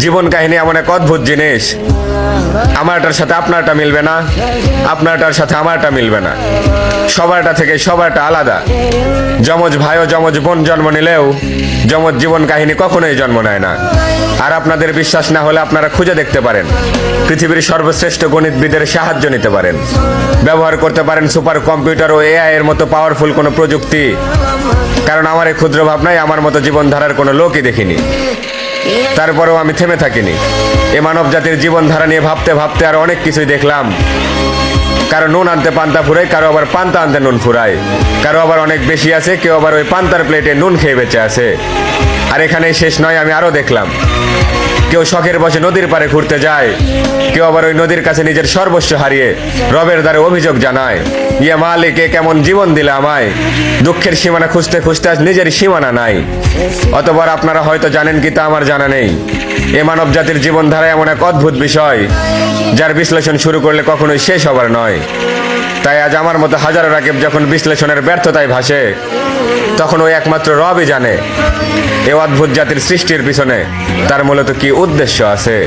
জীবন কাহিনী এমন এক অদ্ভুত জিনিস, আমারটার সাথে আপনারটা মিলবে না, আপনারটার সাথে আমারটা মিলবে না, সবারটা থেকে সবারটা আলাদা। যমজ ভাই ও যমজ বোন জন্ম নিলেও যমজ জীবন কাহিনী কখনোই জন্ম নেয় না। আর আপনাদের বিশ্বাস না হলে আপনারা খুঁজে দেখতে পারেন, পৃথিবীর সর্বশ্রেষ্ঠ গণিতবিদের সাহায্য নিতে পারেন, ব্যবহার করতে পারেন সুপার কম্পিউটার ও এআই এর মতো পাওয়ারফুল কোনো প্রযুক্তি। কারণ আমার এই ক্ষুদ্র ভাবনায় আমার মতো জীবনধারার কোনো লোকই দেখিনি। তারপরেও আমি থেমে থাকিনি। এ মানব জাতির জীবনধারা নিয়ে ভাবতে ভাবতে আর অনেক কিছুই দেখলাম। কারো নুন আনতে পান্তা ফুরায়, কারো আবার পান্তা আনতে নুন ফুরায়, কারো আবার অনেক বেশি আছে, কেউ আবার ওই পান্তার প্লেটে নুন খেয়ে বেঁচে আছে। আর এখানেই শেষ নয়, আমি আরো দেখলাম কেউ শখের বসে নদীর পাড়ে ঘুরতে যায়, কেউ আবার ওই নদীর কাছে নিজের সর্বস্ব হারিয়ে রবের দ্বারে অভিযোগ জানায়, ইয়ে মালিক এ কেমন জীবন দিলে আমায়, দুঃখের সীমানা খুঁজতে খুঁজতে আজ নিজের সীমানা নাই। অতঃপর আপনারা হয়তো জানেন কি তা আমার জানা নেই, এ মানব জাতির জীবনধারা এমন এক অদ্ভুত বিষয় যার বিশ্লেষণ শুরু করলে কখনোই শেষ হবার নয়। তাই আজ আমার মতো হাজারো রাকিব যখন বিশ্লেষণের ব্যর্থতায় ভাসে, তখন ওই একমাত্র রবই জানে এ অদ্ভুত জাতির সৃষ্টির পিছনে তার মূলত কি উদ্দেশ্য আছে।